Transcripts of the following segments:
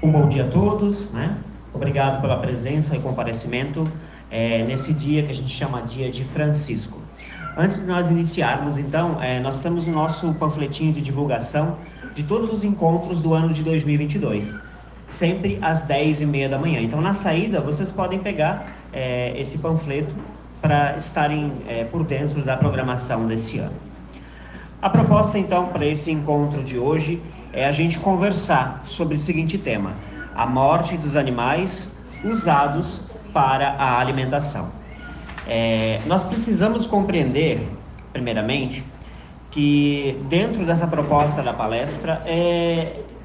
Um bom dia a todos, né? Obrigado pela presença e comparecimento nesse dia que a gente chama Dia de Francisco. Antes de nós iniciarmos, então, nós temos o nosso panfletinho de divulgação de todos os encontros do ano de 2022, sempre às 10h30 da manhã. Então, na saída, vocês podem pegar esse panfleto para estarem por dentro da programação desse ano. A proposta, então, para esse encontro de hoje é a gente conversar sobre o seguinte tema: a morte dos animais usados para a alimentação. Nós precisamos compreender, primeiramente, que dentro dessa proposta da palestra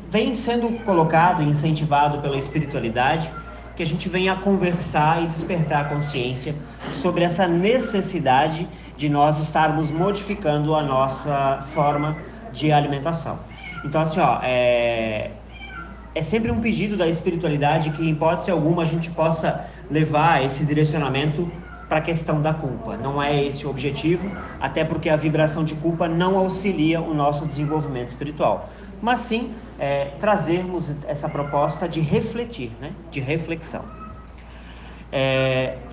vem sendo colocado e incentivado pela espiritualidade que a gente venha conversar e despertar a consciência sobre essa necessidade de nós estarmos modificando a nossa forma de alimentação. Então, assim, é sempre um pedido da espiritualidade que, em hipótese alguma, a gente possa levar esse direcionamento para a questão da culpa. Não é esse o objetivo, até porque a vibração de culpa não auxilia o nosso desenvolvimento espiritual, mas sim trazermos essa proposta de refletir, né? De reflexão.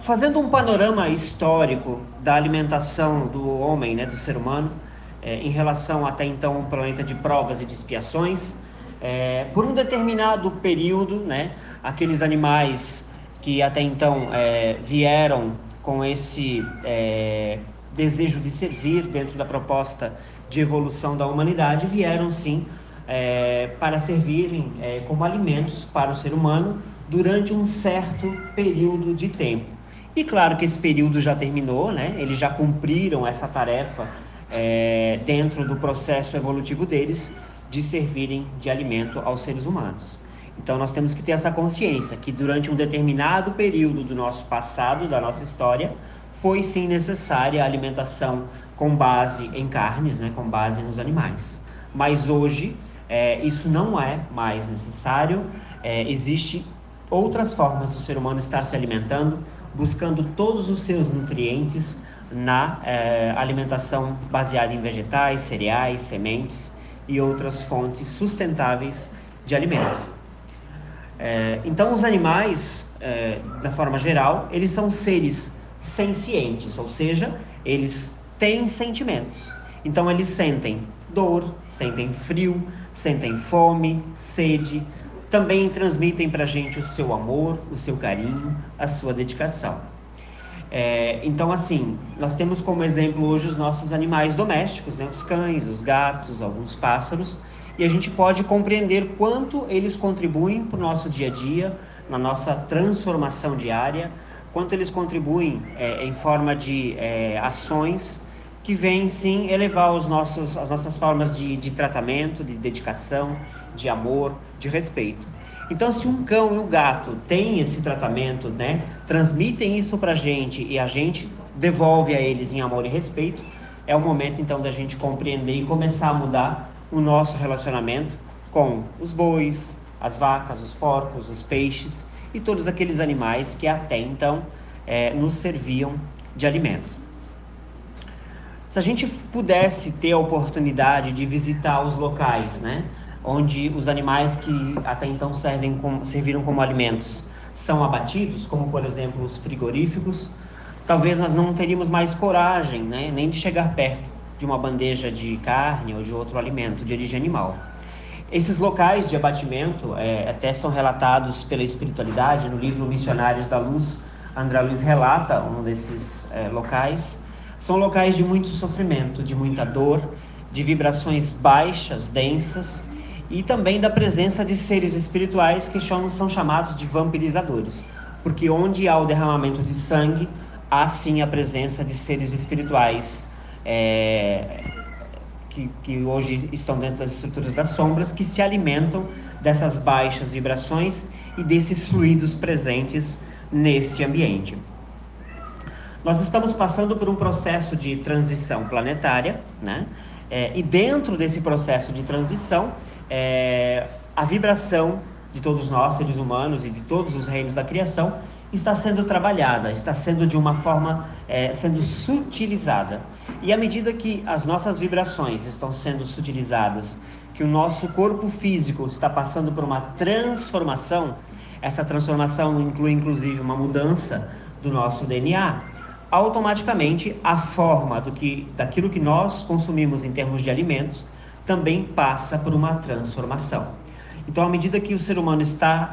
Fazendo um panorama histórico da alimentação do homem, né, do ser humano, em relação até então a um planeta de provas e de expiações, por um determinado período, né, aqueles animais que até então vieram com esse desejo de servir dentro da proposta de evolução da humanidade, vieram sim para servirem como alimentos para o ser humano durante um certo período de tempo. E claro que esse período já terminou, né? Eles já cumpriram essa tarefa dentro do processo evolutivo deles de servirem de alimento aos seres humanos. Então nós temos que ter essa consciência que durante um determinado período do nosso passado, da nossa história, foi sim necessária a alimentação com base em carnes, né? Com base nos animais. Mas hoje isso não é mais necessário. Existe outras formas do ser humano estar se alimentando, buscando todos os seus nutrientes na alimentação baseada em vegetais, cereais, sementes e outras fontes sustentáveis de alimentos. Então, os animais, da forma geral, eles são seres sencientes, ou seja, eles têm sentimentos. Então, eles sentem dor, sentem frio, sentem fome, sede, também transmitem para a gente o seu amor, o seu carinho, a sua dedicação. Então, assim, nós temos como exemplo hoje os nossos animais domésticos, né? Os cães, os gatos, alguns pássaros, e a gente pode compreender quanto eles contribuem para o nosso dia a dia, na nossa transformação diária, quanto eles contribuem em forma de ações que vêm sim elevar as nossas formas de tratamento, de dedicação, de amor, de respeito. Então, se um cão e um gato têm esse tratamento, né, transmitem isso para a gente e a gente devolve a eles em amor e respeito, é o momento então da gente compreender e começar a mudar o nosso relacionamento com os bois, as vacas, os porcos, os peixes e todos aqueles animais que até então nos serviam de alimento. Se a gente pudesse ter a oportunidade de visitar os locais, né, onde os animais que até então serviram como alimentos são abatidos, como por exemplo os frigoríficos, talvez nós não teríamos mais coragem, né, nem de chegar perto de uma bandeja de carne ou de outro alimento de origem animal. Esses locais de abatimento até são relatados pela espiritualidade. No livro Missionários da Luz, André Luiz relata um desses locais. São locais de muito sofrimento, de muita dor, de vibrações baixas, densas, e também da presença de seres espirituais que são chamados de vampirizadores, porque onde há o derramamento de sangue, há sim a presença de seres espirituais que hoje estão dentro das estruturas das sombras, que se alimentam dessas baixas vibrações e desses fluidos presentes nesse ambiente. Nós estamos passando por um processo de transição planetária, né? E dentro desse processo de transição, a vibração de todos nós, seres humanos, e de todos os reinos da criação, está sendo trabalhada, está sendo de uma forma, sendo sutilizada. E à medida que as nossas vibrações estão sendo sutilizadas que o nosso corpo físico está passando por uma transformação, essa transformação inclui inclusive uma mudança do nosso DNA, automaticamente a forma daquilo que nós consumimos em termos de alimentos também passa por uma transformação. Então, à medida que o ser humano está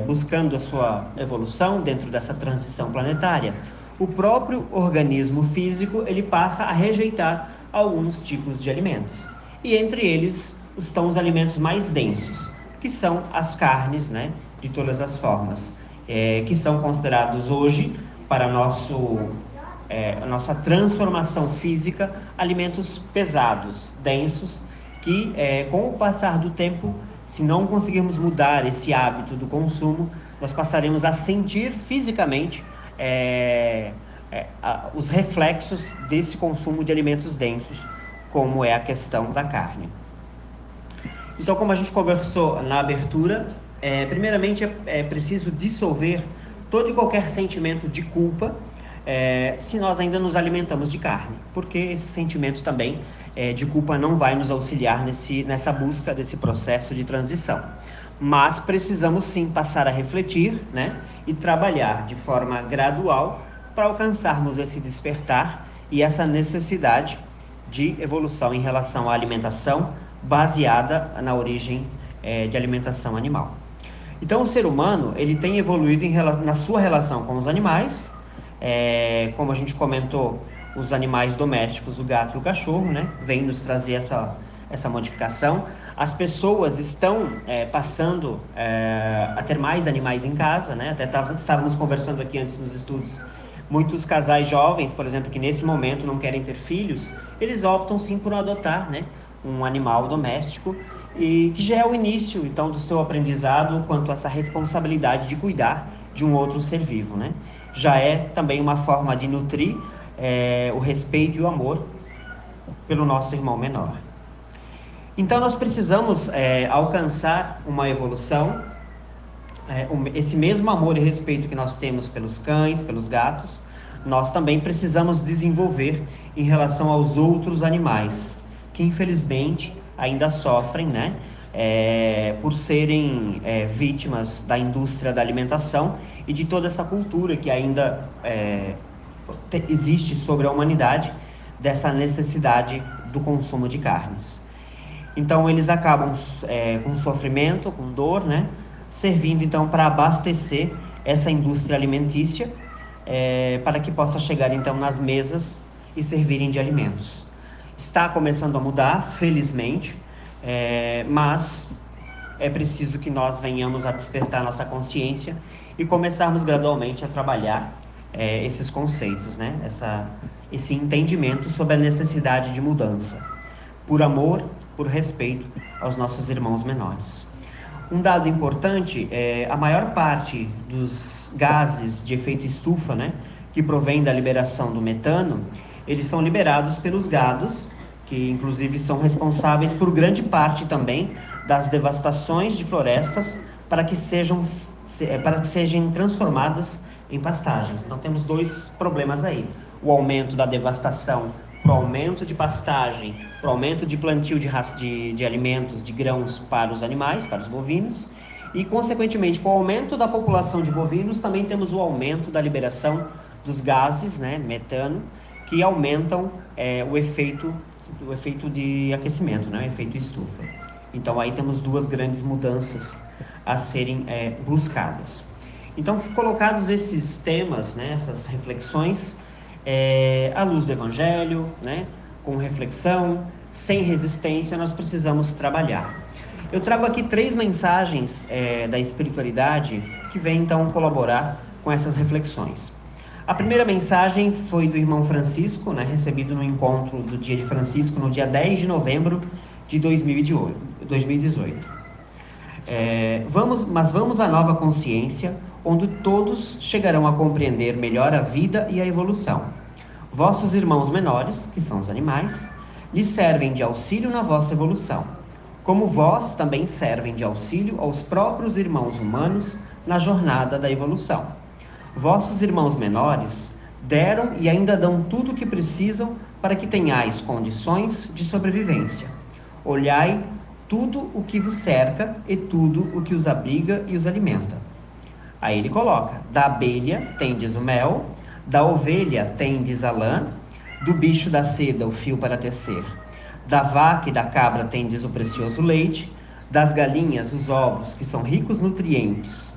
buscando a sua evolução dentro dessa transição planetária, o próprio organismo físico ele passa a rejeitar alguns tipos de alimentos. E entre eles estão os alimentos mais densos, que são as carnes, né, de todas as formas, que são considerados hoje, para a nossa transformação física, alimentos pesados, densos, que com o passar do tempo, se não conseguirmos mudar esse hábito do consumo, nós passaremos a sentir fisicamente os reflexos desse consumo de alimentos densos, como é a questão da carne. Então, como a gente conversou na abertura, primeiramente é preciso dissolver todo e qualquer sentimento de culpa se nós ainda nos alimentamos de carne, porque esse sentimento também de culpa não vai nos auxiliar nessa busca desse processo de transição. Mas precisamos sim passar a refletir, né, e trabalhar de forma gradual para alcançarmos esse despertar e essa necessidade de evolução em relação à alimentação baseada na origem de alimentação animal. Então, o ser humano ele tem evoluído na sua relação com os animais, como a gente comentou, os animais domésticos, o gato e o cachorro, né, vem nos trazer essa modificação. As pessoas estão passando a ter mais animais em casa, né? Até estávamos conversando aqui antes nos estudos. Muitos casais jovens, por exemplo, que nesse momento não querem ter filhos, eles optam sim por adotar, né, um animal doméstico, e que já é o início, então, do seu aprendizado quanto a essa responsabilidade de cuidar de um outro ser vivo, né? Já é também uma forma de nutrir o respeito e o amor pelo nosso irmão menor. Então, nós precisamos alcançar uma evolução, esse mesmo amor e respeito que nós temos pelos cães, pelos gatos, nós também precisamos desenvolver em relação aos outros animais, que infelizmente ainda sofrem, né, por serem vítimas da indústria da alimentação e de toda essa cultura que ainda existe sobre a humanidade, dessa necessidade do consumo de carnes. Então eles acabam com sofrimento, com dor, né, servindo então para abastecer essa indústria alimentícia, para que possa chegar então nas mesas e servirem de alimentos. Está começando a mudar, felizmente, mas é preciso que nós venhamos a despertar nossa consciência e começarmos gradualmente a trabalhar esses conceitos, né? Esse entendimento sobre a necessidade de mudança, por amor, por respeito aos nossos irmãos menores. Um dado importante a maior parte dos gases de efeito estufa, né, que provém da liberação do metano, eles são liberados pelos gados, que inclusive são responsáveis por grande parte também das devastações de florestas para que sejam transformadas em pastagens. Então temos dois problemas aí: o aumento da devastação para o aumento de pastagem, para o aumento de plantio de alimentos, de grãos para os animais, para os bovinos, e consequentemente com o aumento da população de bovinos também temos o aumento da liberação dos gases, né, metano, que aumentam o efeito de aquecimento, né, o efeito estufa. Então aí temos duas grandes mudanças a serem buscadas. Então, colocados esses temas, né, essas reflexões, à luz do Evangelho, né, com reflexão, sem resistência, nós precisamos trabalhar. Eu trago aqui 3 mensagens da espiritualidade que vêm então colaborar com essas reflexões. A primeira mensagem foi do irmão Francisco, né, recebido no encontro do Dia de Francisco, no dia 10 de novembro de 2018. Vamos à nova consciência, onde todos chegarão a compreender melhor a vida e a evolução. Vossos irmãos menores, que são os animais, lhes servem de auxílio na vossa evolução, como vós também servem de auxílio aos próprios irmãos humanos na jornada da evolução. Vossos irmãos menores deram e ainda dão tudo o que precisam para que tenhais condições de sobrevivência. Olhai tudo o que vos cerca e tudo o que os abriga e os alimenta. Aí ele coloca: da abelha tendes o mel, da ovelha tendes a lã, do bicho da seda o fio para tecer, da vaca e da cabra tendes o precioso leite, das galinhas os ovos que são ricos nutrientes.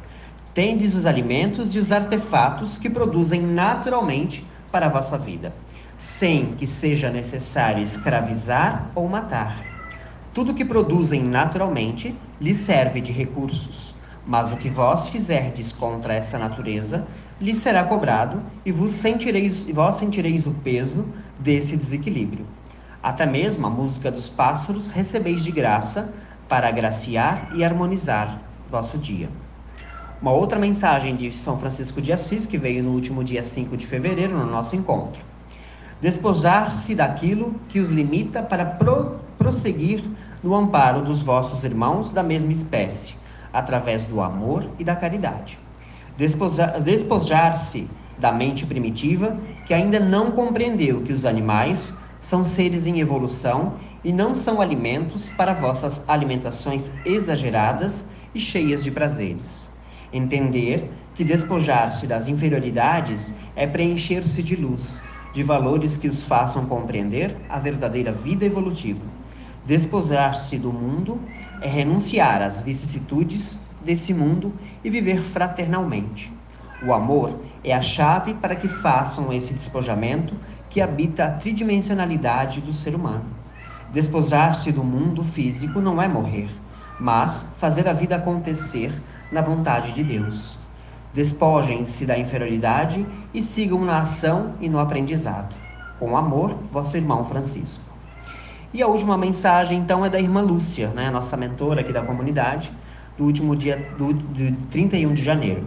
Tendes os alimentos e os artefatos que produzem naturalmente para a vossa vida, sem que seja necessário escravizar ou matar. Tudo que produzem naturalmente lhes serve de recursos, mas o que vós fizerdes contra essa natureza lhes será cobrado, e vós sentireis o peso desse desequilíbrio. Até mesmo a música dos pássaros recebeis de graça para agraciar e harmonizar vosso dia. Uma outra mensagem de São Francisco de Assis, que veio no último dia 5 de fevereiro, no nosso encontro. Despojar-se daquilo que os limita para prosseguir no amparo dos vossos irmãos da mesma espécie, através do amor e da caridade. Despojar-se da mente primitiva, que ainda não compreendeu que os animais são seres em evolução e não são alimentos para vossas alimentações exageradas e cheias de prazeres. Entender que despojar-se das inferioridades é preencher-se de luz, de valores que os façam compreender a verdadeira vida evolutiva. Despojar-se do mundo é renunciar às vicissitudes desse mundo e viver fraternalmente. O amor é a chave para que façam esse despojamento que habita a tridimensionalidade do ser humano. Despojar-se do mundo físico não é morrer, mas fazer a vida acontecer na vontade de Deus. Despojem-se da inferioridade e sigam na ação e no aprendizado. Com amor, vosso irmão Francisco. E a última mensagem, então, é da irmã Lúcia, né, nossa mentora aqui da comunidade, do último dia do 31 de janeiro.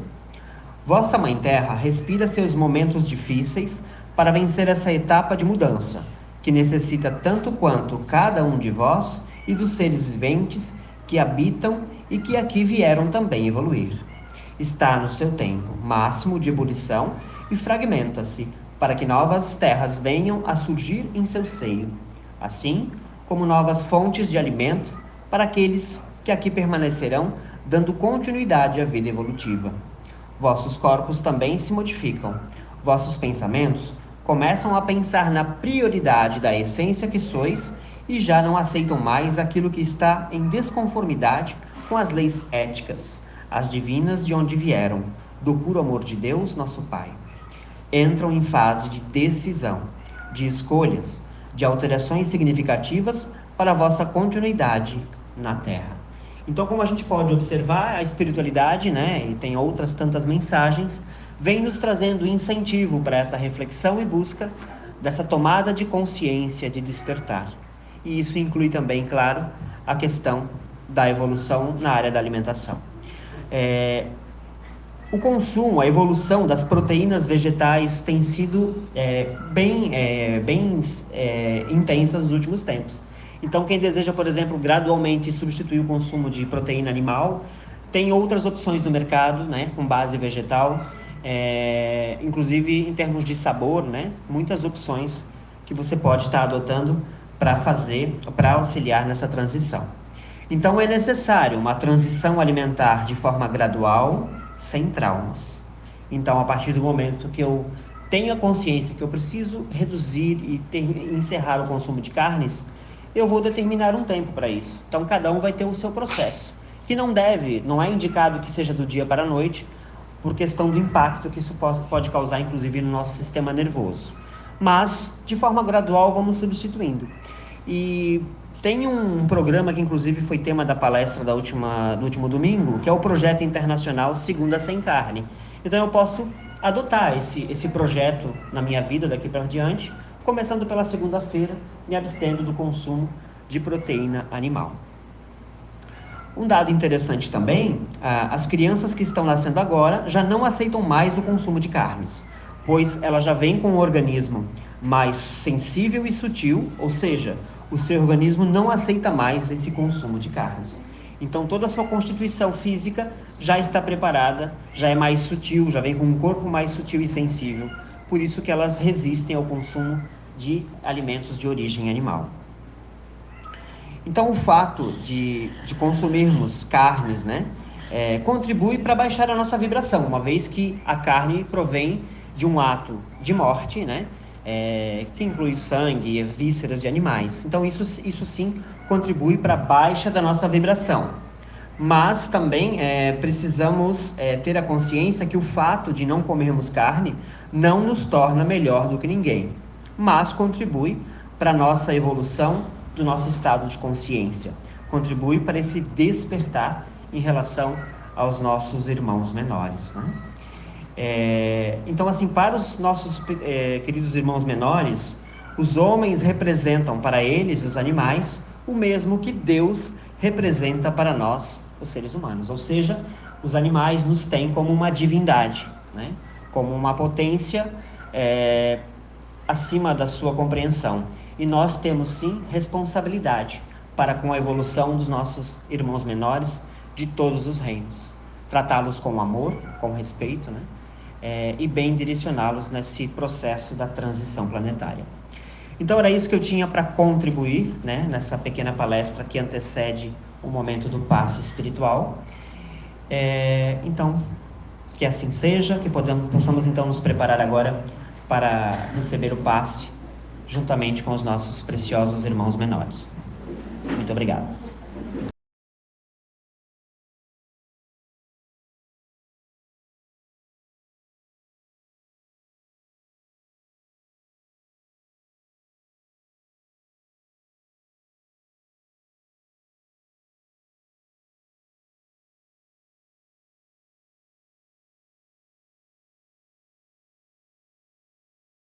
Vossa Mãe Terra respira seus momentos difíceis para vencer essa etapa de mudança, que necessita tanto quanto cada um de vós e dos seres viventes que habitam e que aqui vieram também evoluir. Está no seu tempo máximo de ebulição e fragmenta-se para que novas terras venham a surgir em seu seio, assim como novas fontes de alimento para aqueles que aqui permanecerão, dando continuidade à vida evolutiva. Vossos corpos também se modificam, vossos pensamentos começam a pensar na prioridade da essência que sois e já não aceitam mais aquilo que está em desconformidade com as leis éticas, as divinas de onde vieram, do puro amor de Deus, nosso Pai. Entram em fase de decisão, de escolhas, de alterações significativas para a vossa continuidade na Terra. Então, como a gente pode observar, a espiritualidade, né, e tem outras tantas mensagens, vem nos trazendo incentivo para essa reflexão e busca dessa tomada de consciência, de despertar. E isso inclui também, claro, a questão da evolução na área da alimentação. O consumo, a evolução das proteínas vegetais tem sido bem intensa nos últimos tempos. Então, quem deseja, por exemplo, gradualmente substituir o consumo de proteína animal, tem outras opções no mercado, né, com base vegetal, inclusive em termos de sabor, né, muitas opções que você pode estar adotando para auxiliar nessa transição. Então, é necessário uma transição alimentar de forma gradual, sem traumas. Então, a partir do momento que eu tenho a consciência que eu preciso reduzir e encerrar o consumo de carnes, eu vou determinar um tempo para isso. Então, cada um vai ter o seu processo, que não é indicado que seja do dia para a noite, por questão do impacto que isso pode causar, inclusive, no nosso sistema nervoso. Mas, de forma gradual, vamos substituindo. E tem um programa que, inclusive, foi tema da palestra do último domingo, que é o Projeto Internacional Segunda Sem Carne. Então, eu posso adotar esse projeto na minha vida daqui para diante, começando pela segunda-feira, me abstendo do consumo de proteína animal. Um dado interessante também, as crianças que estão nascendo agora já não aceitam mais o consumo de carnes, pois elas já vêm com um organismo mais sensível e sutil, ou seja, o seu organismo não aceita mais esse consumo de carnes. Então, toda a sua constituição física já está preparada, já é mais sutil, já vem com um corpo mais sutil e sensível. Por isso que elas resistem ao consumo de alimentos de origem animal. Então, o fato de consumirmos carnes, né, contribui para baixar a nossa vibração, uma vez que a carne provém de um ato de morte, né, que inclui sangue e vísceras de animais. Então, isso sim contribui para a baixa da nossa vibração. Mas também precisamos ter a consciência que o fato de não comermos carne não nos torna melhor do que ninguém, mas contribui para a nossa evolução do nosso estado de consciência, contribui para esse despertar em relação aos nossos irmãos menores, né? Então, assim, para os nossos queridos irmãos menores, os homens representam para eles, os animais, o mesmo que Deus representa para nós, os seres humanos. Ou seja, os animais nos têm como uma divindade, né? Como uma potência acima da sua compreensão. E nós temos sim responsabilidade para com a evolução dos nossos irmãos menores de todos os reinos. Tratá-los com amor, com respeito, né? E bem direcioná-los nesse processo da transição planetária. Então era isso que eu tinha para contribuir, né, nessa pequena palestra que antecede o momento do passe espiritual. Então, que assim seja, que possamos então nos preparar agora para receber o passe juntamente com os nossos preciosos irmãos menores. Muito obrigado.